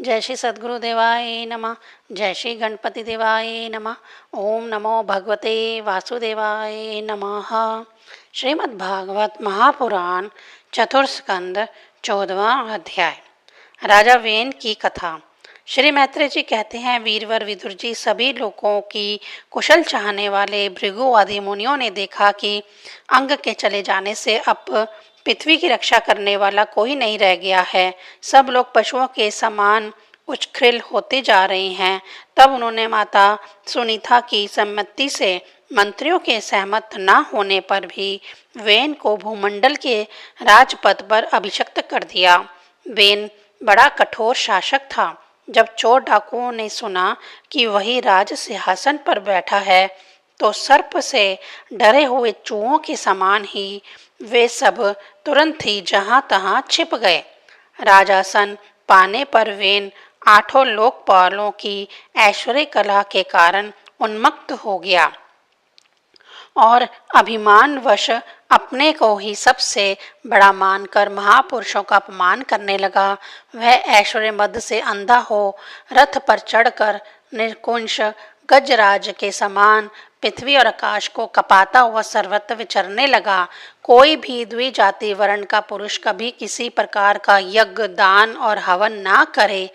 जय श्री सद्गुरु देवाय नमः। जय श्री गणपति देवाय नमः। ओम नमो भगवते वासुदेवाय नमः। श्रीमद् भागवत महापुराण चतुर्थ स्कंद 14वां अध्याय। राजा वेन की कथा। श्री मैत्रेय जी कहते हैं, वीरवर विदुर जी, सभी लोगों की कुशल चाहने वाले भृगु आदि मुनियों ने देखा कि अंग के चले जाने से अब पृथ्वी की रक्षा करने वाला कोई नहीं रह गया है। सब लोग पशुओं के समान उच्छृंखल होते जा रहे हैं। तब उन्होंने माता सुनीता की सम्मति से मंत्रियों के सहमत न होने पर भी वेन को भूमंडल के राजपद पर अभिषिक्त कर दिया। वेन बड़ा कठोर शासक था। जब चोर डाकुओं ने सुना कि वही राज सिंहासन पर बैठा है तो सर्प से डरे हुए चूहों के समान ही वे सब तुरंत ही जहां तहां छिप गए। राजासन पाने पर वेन आठों लोकपालों की ऐश्वर्य कला के कारण उन्मत्त हो गया और अभिमानवश अपने को ही सबसे बड़ा मानकर महापुरुषों का अपमान करने लगा। वह ऐश्वर्य मद से अंधा हो रथ पर चढ़कर निर्कुंश गजराज के समान पृथ्वी और आकाश को कपाता हुआ सर्वत्र विचरने लगा। कोई भी द्विजाति वर्ण का पुरुष कभी किसी प्रकार का यज्ञ, दान और हवन ना करे।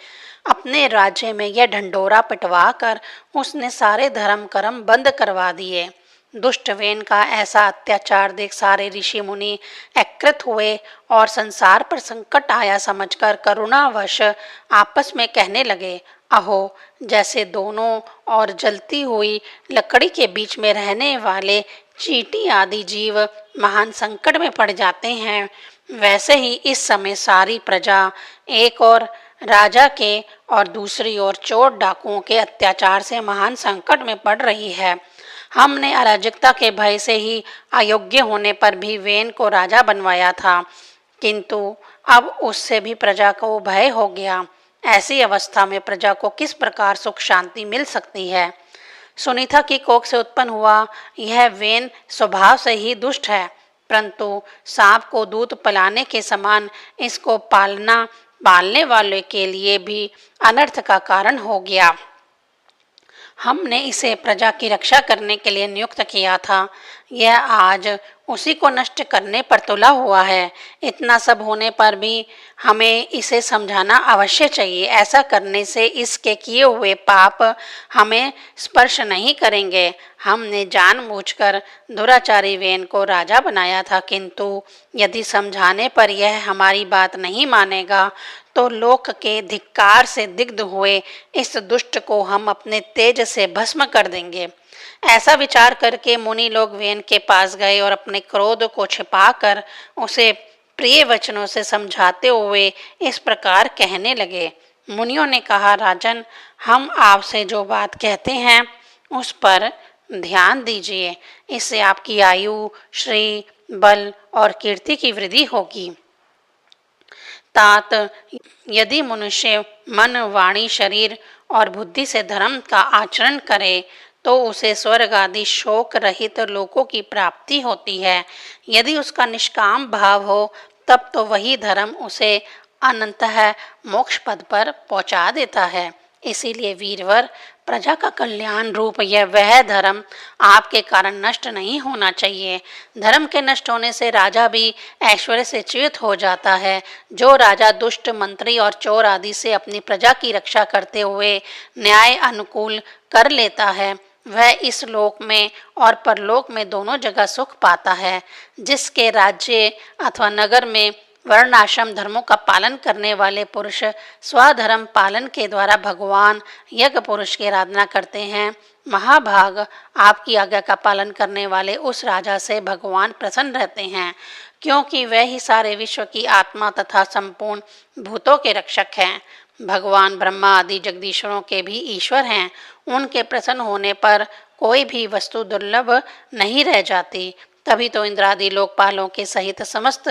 अपने राज्य में यह ढंढोरा पिटवा कर उसने सारे धर्म कर्म बंद करवा दिए। दुष्ट वेन का ऐसा अत्याचार देख सारे ऋषि मुनि एकत्रित हुए और संसार पर संकट आया समझकर करुणावश आपस में कहने लगे, अहो, जैसे दोनों और जलती हुई लकड़ी के बीच में रहने वाले चींटी आदि जीव महान संकट में पड़ जाते हैं, वैसे ही इस समय सारी प्रजा एक और राजा के और दूसरी ओर चोर डाकुओं के अत्याचार से महान संकट में पड़ रही है। हमने अराजकता के भय से ही अयोग्य होने पर भी वेन को राजा बनवाया था, किंतु अब उससे भी प्रजा को भय हो गया। ऐसी अवस्था में प्रजा को किस प्रकार सुख शांति मिल सकती है। सुनीता की कोख से उत्पन्न हुआ यह वेन स्वभाव से ही दुष्ट है, परंतु सांप को दूध पिलाने के समान इसको पालने वाले के लिए भी अनर्थ का कारण हो गया। हमने इसे प्रजा की रक्षा करने के लिए नियुक्त किया था, यह आज उसी को नष्ट करने पर तुला हुआ है। इतना सब होने पर भी हमें इसे समझाना अवश्य चाहिए। ऐसा करने से इसके किए हुए पाप हमें स्पर्श नहीं करेंगे। हमने जानबूझकर दुराचारी वेन को राजा बनाया था, किंतु यदि समझाने पर यह हमारी बात नहीं मानेगा तो लोक के धिक्कार से दिग्ध हुए इस दुष्ट को हम अपने तेज से भस्म कर देंगे। ऐसा विचार करके मुनि लोग वेन के पास गए और अपने क्रोध को छिपाकर उसे प्रिय वचनों से समझाते हुए इस प्रकार कहने लगे। मुनियों ने कहा, राजन, हम आपसे जो बात कहते हैं उस पर ध्यान दीजिए। इससे आपकी आयु, श्री, बल और कीर्ति की वृद्धि होगी। तात यदि मनुष्य मन, वाणी, शरीर और बुद्धि से धर्म का आचरण करे तो उसे स्वर्ग आदि शोक रहित लोकों की प्राप्ति होती है। यदि उसका निष्काम भाव हो तब तो वही धर्म उसे अनंतः मोक्ष पद पर पहुंचा देता है। इसीलिए वीरवर, प्रजा का कल्याण रूप यह वह धर्म आपके कारण नष्ट नहीं होना चाहिए। धर्म के नष्ट होने से राजा भी ऐश्वर्य से च्युत हो जाता है। जो राजा दुष्ट मंत्री और चोर आदि से अपनी प्रजा की रक्षा करते हुए न्याय अनुकूल कर लेता है, वह इस लोक में और परलोक में दोनों जगह सुख पाता है। जिसके राज्य अथवा नगर में वर्णाश्रम धर्मों का पालन करने वाले पुरुष स्वधर्म पालन के द्वारा भगवान यज्ञ पुरुष की आराधना करते हैं, महाभाग आपकी आज्ञा का पालन करने वाले उस राजा से भगवान प्रसन्न रहते हैं, क्योंकि वह ही सारे विश्व की आत्मा तथा संपूर्ण भूतों के रक्षक हैं। भगवान ब्रह्मा आदि जगदीश्वरों के भी ईश्वर हैं। उनके प्रसन्न होने पर कोई भी वस्तु दुर्लभ नहीं रह जाती। तभी तो इंद्रादि लोकपालों के सहित समस्त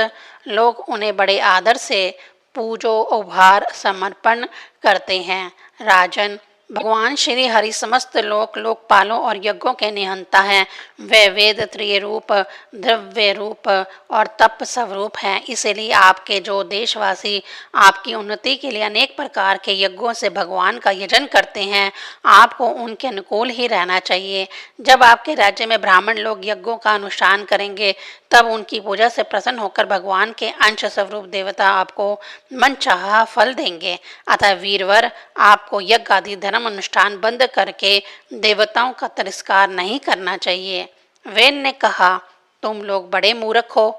लोग उन्हें बड़े आदर से पूजो उपहार समर्पण करते हैं। राजन, भगवान श्री हरि समस्त लोकपालों और यज्ञों के निहंता हैं। वे वेद त्रय रूप, द्रव्य रूप और तप स्वरूप हैं। इसलिए आपके जो देशवासी आपकी उन्नति के लिए अनेक प्रकार के यज्ञों से भगवान का यजन करते हैं, आपको उनके अनुकूल ही रहना चाहिए। जब आपके राज्य में ब्राह्मण लोग यज्ञों का अनुष्ठान करेंगे, तब उनकी पूजा से प्रसन्न होकर भगवान के अंश स्वरूप देवता आपको मनचाहा फल देंगे। अतः वीरवर, आपको यज्ञ आदि धर्म अनुष्ठान बंद करके देवताओं का तिरस्कार नहीं करना चाहिए। वेन ने कहा, तुम लोग बड़े मूर्ख हो,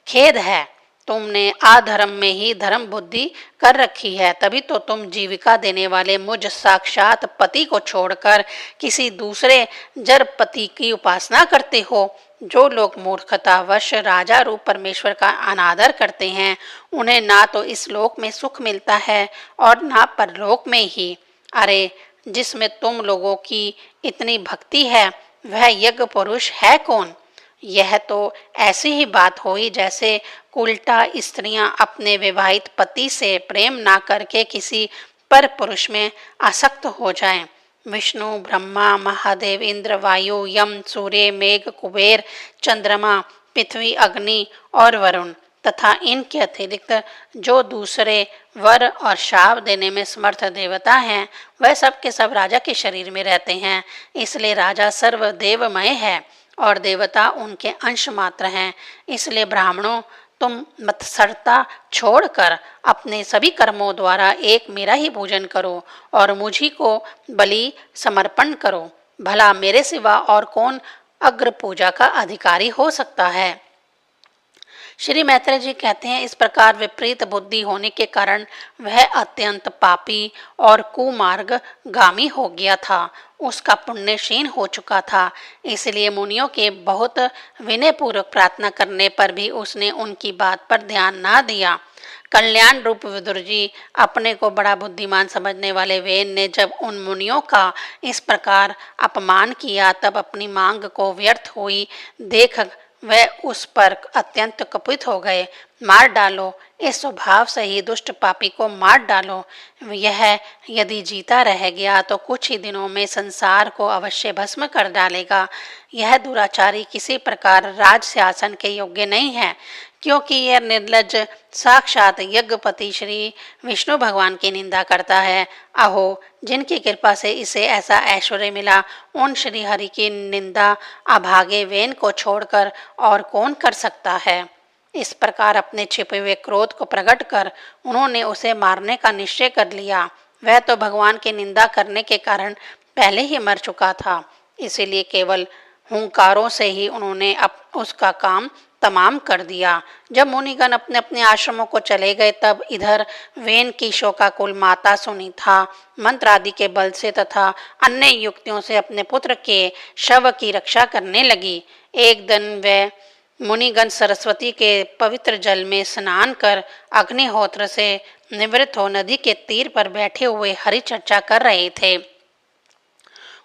खेद है, तुमने अधर्म में ही धर्म बुद्धि कर रखी है। तभी तो तुम जीविका देने वाले मुझ साक्षात पति को छोड़कर किसी दूसरे जड़ पति की उपासना करते हो। जो लोग मूर्खतावश राजा रूप परमेश्वर का अनादर करते हैं, उन्हें ना तो इस लोक में सुख मिलता है और ना परलोक में ही। अरे, जिसमें तुम लोगों की इतनी भक्ति है, वह यज्ञ पुरुष है कौन? यह तो ऐसी ही बात हुई जैसे उल्टा स्त्रियां अपने विवाहित पति से प्रेम ना करके किसी पर पुरुष में आसक्त हो जाएं। विष्णु, ब्रह्मा, महादेव, इंद्र, वायु, यम, सूर्य, मेघ, कुबेर, चंद्रमा, पृथ्वी, अग्नि और वरुण तथा इनके अतिरिक्त जो दूसरे वर और शाप देने में समर्थ देवता हैं, वह सब के सब राजा के शरीर में रहते हैं। इसलिए राजा सर्वदेवमय है और देवता उनके अंश मात्र हैं। इसलिए ब्राह्मणों, तुम मत्सरता छोड़कर अपने सभी कर्मों द्वारा एक मेरा ही पूजन करो और मुझी को बलि समर्पण करो। भला मेरे सिवा और कौन अग्र पूजा का अधिकारी हो सकता है? श्री मैत्रेय जी कहते हैं, इस प्रकार विपरीत बुद्धि होने के कारण वह अत्यंत पापी और कुमार्ग गामी हो गया था। उसका पुण्य क्षीण हो चुका था। इसलिए मुनियों के बहुत विनयपूर्वक प्रार्थना करने पर भी उसने उनकी बात पर ध्यान ना दिया। कल्याण रूप विदुर जी, अपने को बड़ा बुद्धिमान समझने वाले वेन ने जब उन मुनियों का इस प्रकार अपमान किया, तब अपनी मांग को व्यर्थ हुई देख वह उस पर अत्यंत कुपित हो गए। मार डालो, इस स्वभाव से ही दुष्ट पापी को मार डालो। यह यदि जीता रह गया तो कुछ ही दिनों में संसार को अवश्य भस्म कर डालेगा। यह दुराचारी किसी प्रकार राज शासन के योग्य नहीं है, क्योंकि यह निर्लज साक्षात यज्ञपति श्री विष्णु भगवान की निंदा करता है। अहो, जिनकी कृपा से इसे ऐसा ऐश्वर्य मिला, उन श्री हरि की निंदा अभागे वेन को छोड़कर और कौन कर सकता है? इस प्रकार अपने छिपे हुए क्रोध को प्रकट कर उन्होंने उसे मारने का निश्चय कर लिया। वह तो भगवान की निंदा करने के कारण पहले ही मर चुका था। इसीलिए केवल हुंकारों से ही उन्होंने उसका काम तमाम कर दिया। जब मुनिगण अपने अपने आश्रमों को चले गए, तब इधर वेन की शोकाकुल माता सुनीता मंत्र आदि के बल से तथा अन्य युक्तियों से अपने पुत्र के शव की रक्षा करने लगी। एक दिन वे मुनिगण सरस्वती के पवित्र जल में स्नान कर अग्निहोत्र से निवृत्त हो नदी के तीर पर बैठे हुए हरि चर्चा कर रहे थे।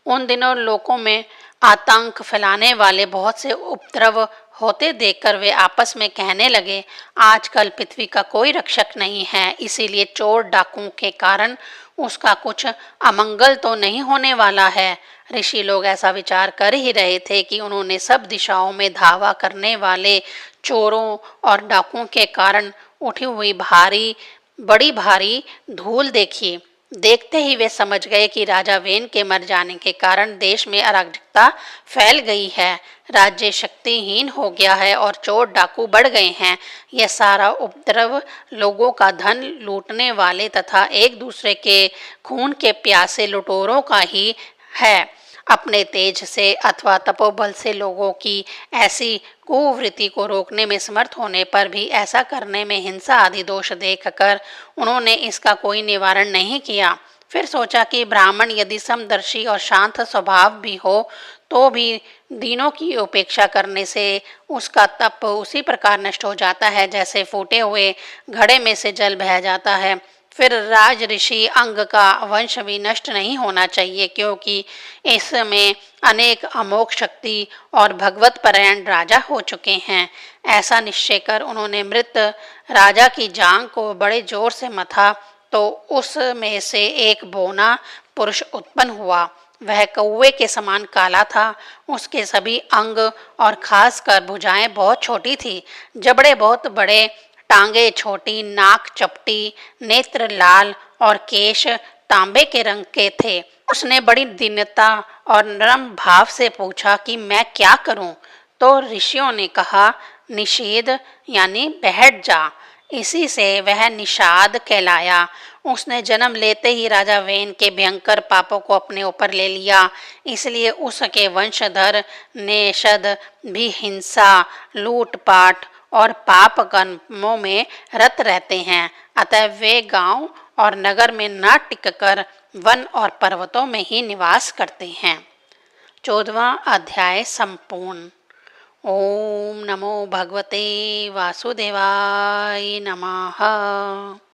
उन दिनों लोगों में आतंक फैलाने वाले बहुत से उपद्रव होते देखकर वे आपस में कहने लगे, आजकल पृथ्वी का कोई रक्षक नहीं है, इसीलिए चोर डाकुओं के कारण उसका कुछ अमंगल तो नहीं होने वाला है। ऋषि लोग ऐसा विचार कर ही रहे थे कि उन्होंने सब दिशाओं में धावा करने वाले चोरों और डाकुओं के कारण उठी हुई बड़ी भारी धूल देखी। देखते ही वे समझ गए कि राजा वेन के मर जाने के कारण देश में अराजकता फैल गई है, राज्य शक्तिहीन हो गया है और चोर डाकू बढ़ गए हैं। यह सारा उपद्रव लोगों का धन लूटने वाले तथा एक दूसरे के खून के प्यासे लुटेरों का ही है। अपने तेज से अथवा तपोबल से लोगों की ऐसी कुवृत्ति को रोकने में समर्थ होने पर भी ऐसा करने में हिंसा आदि दोष देखकर उन्होंने इसका कोई निवारण नहीं किया। फिर सोचा कि ब्राह्मण यदि समदर्शी और शांत स्वभाव भी हो तो भी दीनों की उपेक्षा करने से उसका तप उसी प्रकार नष्ट हो जाता है जैसे फूटे हुए घड़े में से जल बह जाता है। फिर राज ऋषि अंग का वंश भी नष्ट नहीं होना चाहिए, क्योंकि इसमें अनेक अमोघ शक्ति और भगवत परायण राजा हो चुके हैं। ऐसा निश्चय कर उन्होंने मृत राजा की जांग को बड़े जोर से मथा तो उसमें से एक बौना पुरुष उत्पन्न हुआ। वह कौवे के समान काला था। उसके सभी अंग और खासकर भुजाएं बहुत छोटी थी, जबड़े बहुत बड़े, टांगे छोटी, नाक चपटी, नेत्र लाल और केश तांबे के रंग के थे। उसने बड़ी दीनता और नरम भाव से पूछा कि मैं क्या करूं? तो ऋषियों ने कहा, निषेध यानी बैठ जा। इसी से वह निषाद कहलाया। उसने जन्म लेते ही राजा वेन के भयंकर पापों को अपने ऊपर ले लिया, इसलिए उसके वंशधर नेषद भी हिंसा, लूटपाट और पाप कर्मों में रत रहते हैं। अतः वे गांव और नगर में न टिककर वन और पर्वतों में ही निवास करते हैं। 14वां अध्याय संपूर्ण। ओम नमो भगवते वासुदेवाय नमः।